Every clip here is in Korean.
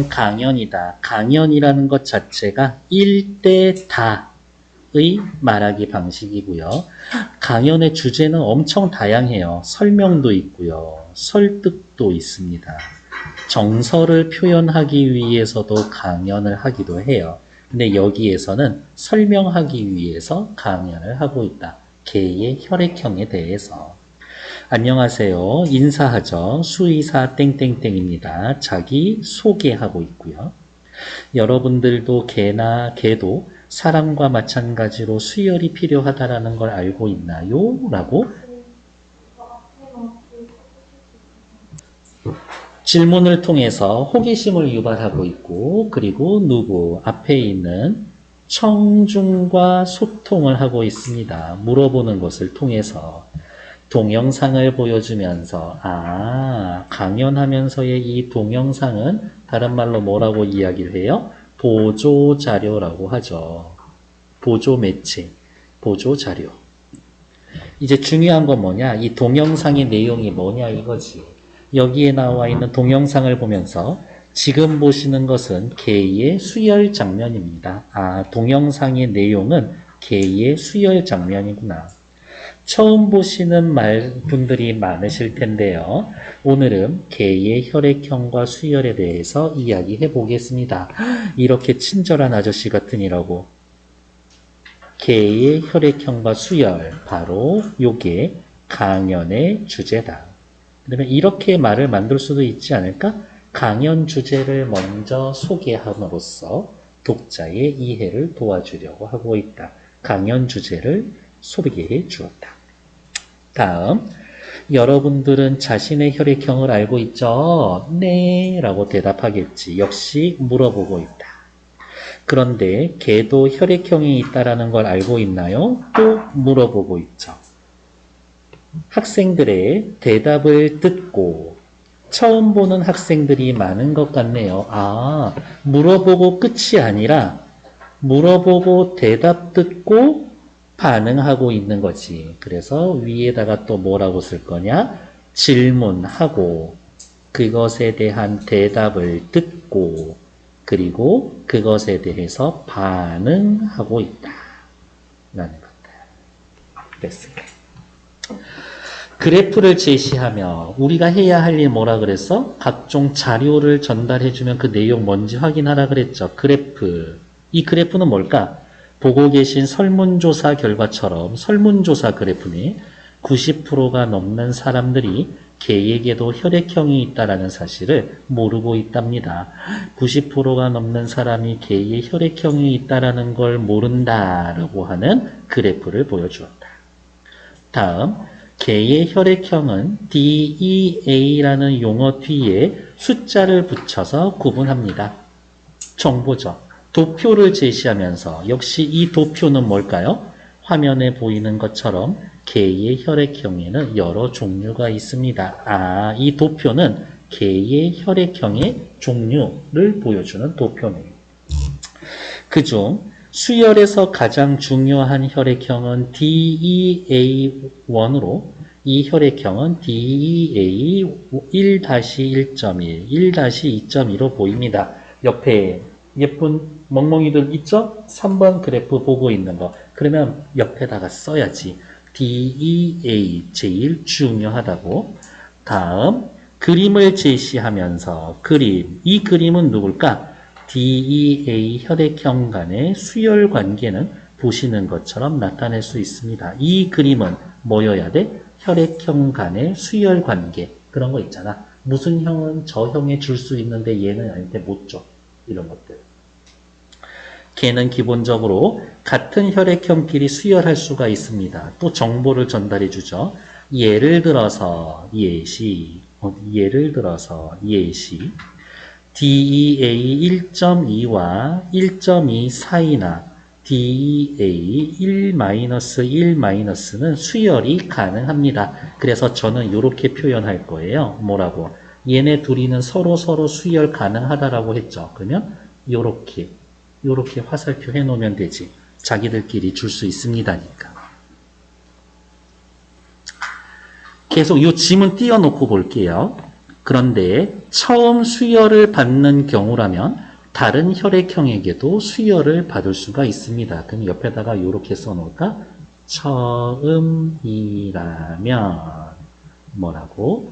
이것은 강연이다. 강연이라는 것 자체가 1대 다의 말하기 방식이고요. 강연의 주제는 엄청 다양해요. 설명도 있고요. 설득도 있습니다. 정서를 표현하기 위해서도 강연을 하기도 해요. 근데 여기에서는 설명하기 위해서 강연을 하고 있다. 개의 혈액형에 대해서. 안녕하세요. 인사하죠. 수의사 땡땡땡입니다. 자기 소개하고 있고요. 여러분들도 개도 사람과 마찬가지로 수혈이 필요하다라는 걸 알고 있나요? 라고 질문을 통해서 호기심을 유발하고 있고, 그리고 누구 앞에 있는 청중과 소통을 하고 있습니다. 물어보는 것을 통해서 동영상을 보여주면서 강연하면서의 이 동영상은 다른 말로 뭐라고 이야기를 해요? 보조 자료라고 하죠. 보조 매체, 보조 자료. 이제 중요한 건 뭐냐? 이 동영상의 내용이 뭐냐 이거지. 여기에 나와 있는 동영상을 보면서 지금 보시는 것은 개의 수혈 장면입니다. 동영상의 내용은 개의 수혈 장면이구나. 처음 보시는 분들이 많으실 텐데요. 오늘은 개의 혈액형과 수혈에 대해서 이야기해 보겠습니다. 이렇게 친절한 아저씨 같으니라고. 개의 혈액형과 수혈, 바로 요게 강연의 주제다. 그러면 이렇게 말을 만들 수도 있지 않을까? 강연 주제를 먼저 소개함으로써 독자의 이해를 도와주려고 하고 있다. 강연 주제를 소개해 주었다. 다음, 여러분들은 자신의 혈액형을 알고 있죠? 네 라고 대답하겠지. 역시 물어보고 있다. 그런데 개도 혈액형이 있다는 걸 알고 있나요? 또 물어보고 있죠. 학생들의 대답을 듣고 처음 보는 학생들이 많은 것 같네요. 물어보고 끝이 아니라 물어보고 대답 듣고 반응하고 있는 거지. 그래서 위에다가 또 뭐라고 쓸 거냐? 질문하고 그것에 대한 대답을 듣고 그리고 그것에 대해서 반응하고 있다. 라는 것들. 됐습니다. 그래프를 제시하며 우리가 해야 할 일 뭐라 그랬어? 각종 자료를 전달해주면 그 내용 뭔지 확인하라 그랬죠. 그래프. 이 그래프는 뭘까? 보고 계신 설문조사 결과처럼 설문조사 그래프니 90%가 넘는 사람들이 개에게도 혈액형이 있다는 사실을 모르고 있답니다. 90%가 넘는 사람이 개의 혈액형이 있다는 걸 모른다라고 하는 그래프를 보여주었다. 다음, 개의 혈액형은 DEA라는 용어 뒤에 숫자를 붙여서 구분합니다. 정보죠. 도표를 제시하면서 역시 이 도표는 뭘까요? 화면에 보이는 것처럼 개의 혈액형에는 여러 종류가 있습니다. 이 도표는 개의 혈액형의 종류를 보여주는 도표네요. 그중 수혈에서 가장 중요한 혈액형은 DEA1으로 이 혈액형은 DEA 1-1.1, 1-2.2로 보입니다. 옆에 예쁜 멍멍이들 있죠? 3번 그래프 보고 있는 거. 그러면 옆에다가 써야지. DEA 제일 중요하다고. 다음 그림을 제시하면서 이 그림은 누굴까? DEA 혈액형 간의 수혈 관계는 보시는 것처럼 나타낼 수 있습니다. 이 그림은 뭐여야 돼? 혈액형 간의 수혈 관계. 그런 거 있잖아. 무슨 형은 저 형에 줄 수 있는데 얘는 아닌데 못 줘. 이런 것들. 개는 기본적으로 같은 혈액형끼리 수혈할 수가 있습니다. 또 정보를 전달해 주죠. 예를 들어서 예시 DEA 1.2와 1.2 사이나 DEA 1-1-는 수혈이 가능합니다. 그래서 저는 이렇게 표현할 거예요. 뭐라고? 얘네 둘이는 서로 수혈 가능하다라고 했죠. 그러면 요렇게 화살표 해놓으면 되지. 자기들끼리 줄 수 있습니다니까. 계속 이 지문 띄워놓고 볼게요. 그런데 처음 수혈을 받는 경우라면 다른 혈액형에게도 수혈을 받을 수가 있습니다. 그럼 옆에다가 이렇게 써놓을까? 처음이라면 뭐라고?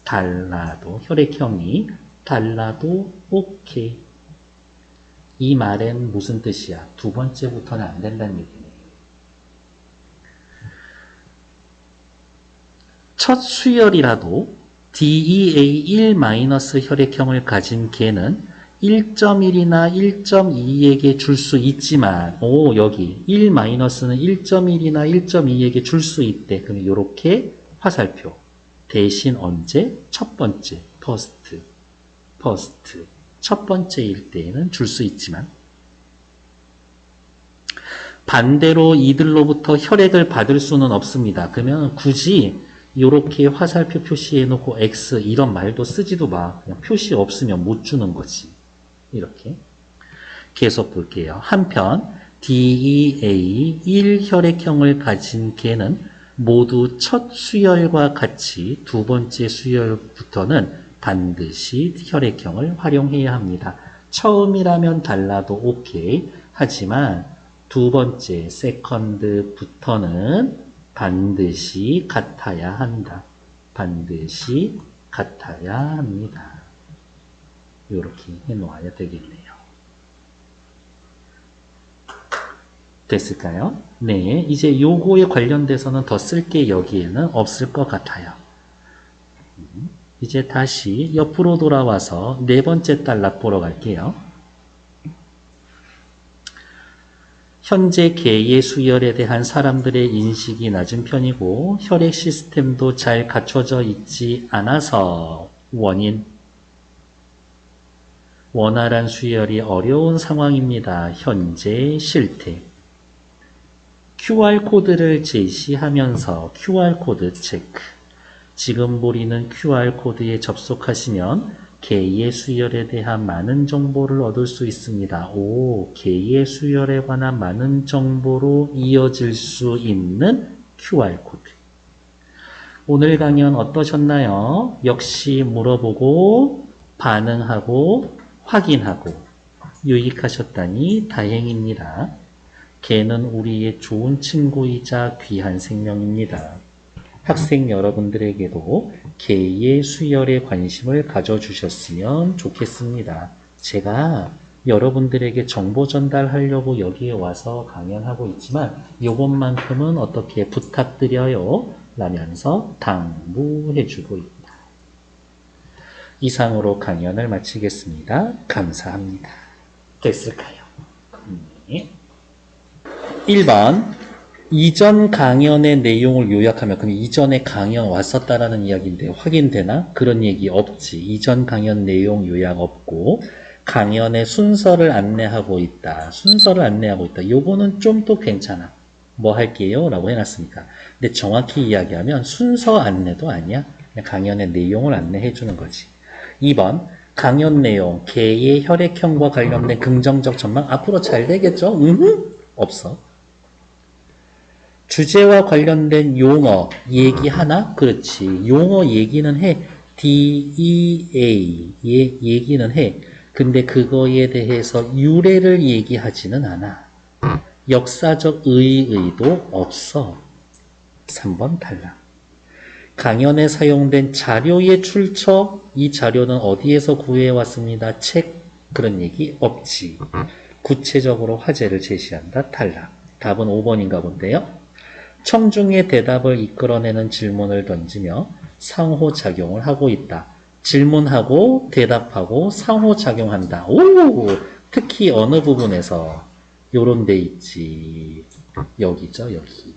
달라도, 혈액형이 달라도 오케이. 이 말엔 무슨 뜻이야? 두 번째부터는 안 된다는 얘기네. 첫 수혈이라도 DEA1- 혈액형을 가진 개는 1.1이나 1.2에게 줄 수 있지만, 여기 1-는 1.1이나 1.2에게 줄 수 있대. 그럼 이렇게 화살표. 대신 언제? 첫 번째, 퍼스트. 첫 번째일 때에는 줄 수 있지만, 반대로 이들로부터 혈액을 받을 수는 없습니다. 그러면 굳이 이렇게 화살표 표시해 놓고 X 이런 말도 쓰지도 마. 그냥 표시 없으면 못 주는 거지. 이렇게. 계속 볼게요. 한편 DEA1 혈액형을 가진 개는 모두 첫 수혈과 같이 두 번째 수혈부터는 반드시 혈액형을 활용해야 합니다. 처음이라면 달라도 오케이. 하지만 두 번째, 세컨드부터는 반드시 같아야 한다. 반드시 같아야 합니다. 이렇게 해놓아야 되겠네요. 됐을까요? 네, 이제 요거에 관련돼서는 더 쓸 게 여기에는 없을 것 같아요. 이제 다시 옆으로 돌아와서 네 번째 단락 보러 갈게요. 현재 개의 수혈에 대한 사람들의 인식이 낮은 편이고 혈액 시스템도 잘 갖춰져 있지 않아서 원활한 수혈이 어려운 상황입니다. 현재 실태. QR코드를 제시하면서 QR코드 체크. 지금 보이는 QR코드에 접속하시면 개의 수혈에 대한 많은 정보를 얻을 수 있습니다. 개의 수혈에 관한 많은 정보로 이어질 수 있는 QR코드. 오늘 강연 어떠셨나요? 역시 물어보고 반응하고 확인하고 유익하셨다니 다행입니다. 개는 우리의 좋은 친구이자 귀한 생명입니다. 학생 여러분들에게도 개의 수혈에 관심을 가져주셨으면 좋겠습니다. 제가 여러분들에게 정보 전달하려고 여기에 와서 강연하고 있지만 이것만큼은 어떻게 부탁드려요? 라면서 당부해주고 있다. 이상으로 강연을 마치겠습니다. 감사합니다. 됐을까요? 네. 1번 이전 강연의 내용을 요약하면 그럼 이전에 강연 왔었다라는 이야기인데 확인되나? 그런 얘기 없지. 이전 강연 내용 요약 없고 강연의 순서를 안내하고 있다. 요거는 좀 또 괜찮아. 뭐 할게요? 라고 해놨으니까. 근데 정확히 이야기하면 순서 안내도 아니야. 그냥 강연의 내용을 안내해 주는 거지. 2번 강연 내용 개의 혈액형과 관련된 긍정적 전망 앞으로 잘 되겠죠? 없어. 주제와 관련된 용어 얘기하나? 그렇지. 용어 얘기는 해. DEA 얘기는 해. 근데 그거에 대해서 유래를 얘기하지는 않아. 역사적 의의도 없어. 3번 탈락. 강연에 사용된 자료의 출처, 이 자료는 어디에서 구해왔습니다. 책, 그런 얘기 없지. 구체적으로 화제를 제시한다. 탈락. 답은 5번인가 본데요. 청중의 대답을 이끌어내는 질문을 던지며 상호작용을 하고 있다. 질문하고 대답하고 상호작용한다. 특히 어느 부분에서 요런 데 있지. 여기죠, 여기.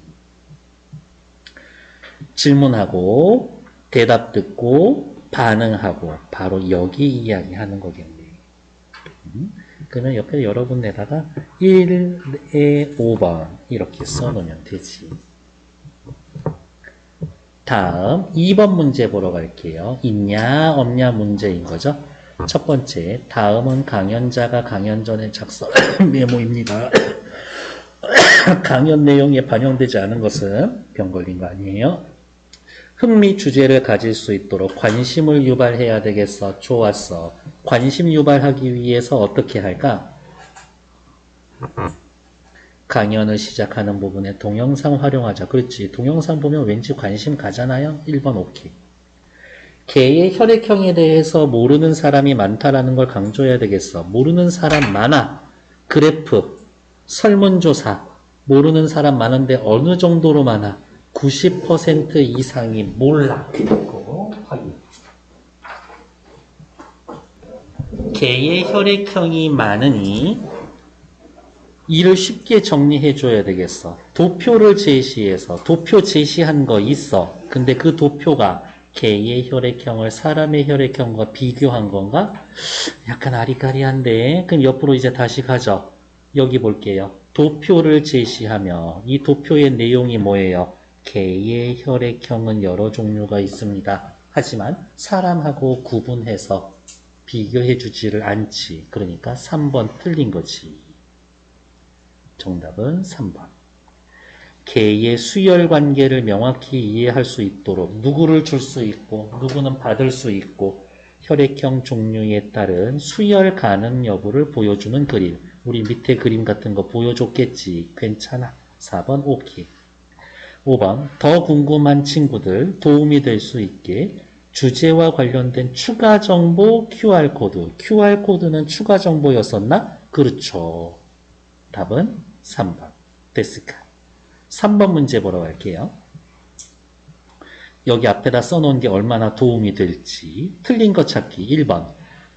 질문하고 대답 듣고 반응하고 바로 여기 이야기하는 거겠네. 그러면 옆에 여러분에다가 1에 5번 이렇게 써놓으면 되지. 다음 2번 문제 보러 갈게요. 있냐 없냐 문제인 거죠. 첫 번째, 다음은 강연자가 강연 전에 작성한 메모입니다. 강연 내용에 반영되지 않은 것은 병 걸린 거 아니에요. 흥미 주제를 가질 수 있도록 관심을 유발해야 되겠어. 좋았어. 관심 유발하기 위해서 어떻게 할까? 강연을 시작하는 부분에 동영상 활용하자. 그렇지. 동영상 보면 왠지 관심 가잖아요. 1번 오케이. 개의 혈액형에 대해서 모르는 사람이 많다라는 걸 강조해야 되겠어. 모르는 사람 많아. 그래프, 설문조사. 모르는 사람 많은데 어느 정도로 많아? 90% 이상이 몰라. 그리고 확인. 개의 혈액형이 많으니 이를 쉽게 정리해 줘야 되겠어. 도표를 제시해서 도표 제시한 거 있어. 근데 그 도표가 개의 혈액형을 사람의 혈액형과 비교한 건가? 약간 아리까리한데. 그럼 옆으로 이제 다시 가죠. 여기 볼게요. 도표를 제시하며 이 도표의 내용이 뭐예요? 개의 혈액형은 여러 종류가 있습니다. 하지만 사람하고 구분해서 비교해 주지를 않지. 그러니까 3번 틀린 거지. 정답은 3번. 개의 수열 관계를 명확히 이해할 수 있도록 누구를 줄 수 있고 누구는 받을 수 있고 혈액형 종류에 따른 수열 가능 여부를 보여주는 그림. 우리 밑에 그림 같은 거 보여줬겠지. 괜찮아. 4번 오케이. 5번 더 궁금한 친구들 도움이 될 수 있게 주제와 관련된 추가 정보 QR코드. QR코드는 추가 정보였었나? 그렇죠. 답은 3번. 됐을까? 3번 문제 보러 갈게요. 여기 앞에다 써놓은 게 얼마나 도움이 될지. 틀린 거 찾기. 1번.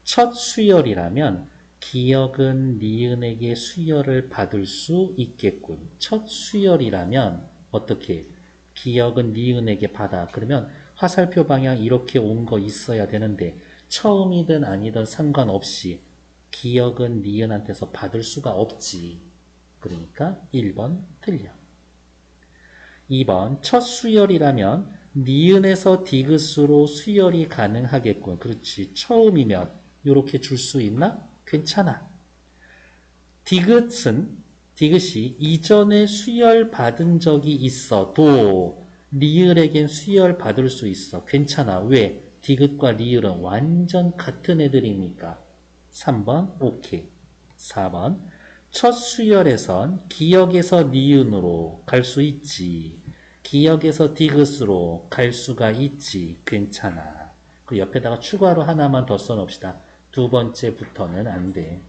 첫 수열이라면 기억은 니은에게 수열을 받을 수 있겠군. 첫 수열이라면 어떻게? 기억은 니은에게 받아. 그러면 화살표 방향 이렇게 온 거 있어야 되는데 처음이든 아니든 상관없이 기억은 니은한테서 받을 수가 없지. 그러니까 1번 틀려. 2번 첫 수열이라면 니은에서 디귿으로 수열이 가능하겠군. 그렇지. 처음이면 이렇게 줄 수 있나? 괜찮아. 디귿이 이전에 수열 받은 적이 있어도 리을에겐 수열 받을 수 있어. 괜찮아. 왜? 디귿과 리을은 완전 같은 애들이니까. 3번 오케이. 4번 첫 수열에선 기역에서 니은으로 갈 수 있지. 기역에서 디귿으로 갈 수가 있지. 괜찮아. 그 옆에다가 추가로 하나만 더 써놓읍시다. 두 번째부터는 안 돼.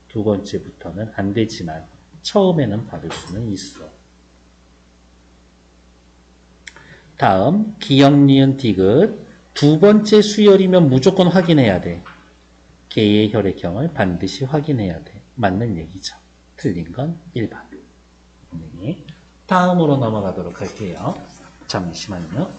두 번째부터는 안 되지만 처음에는 받을 수는 있어. 다음 기역, 니은, 디귿. 두 번째 수열이면 무조건 확인해야 돼. 개의 혈액형을 반드시 확인해야 돼. 맞는 얘기죠. 틀린 건 1번. 네. 다음으로 넘어가도록 할게요. 잠시만요.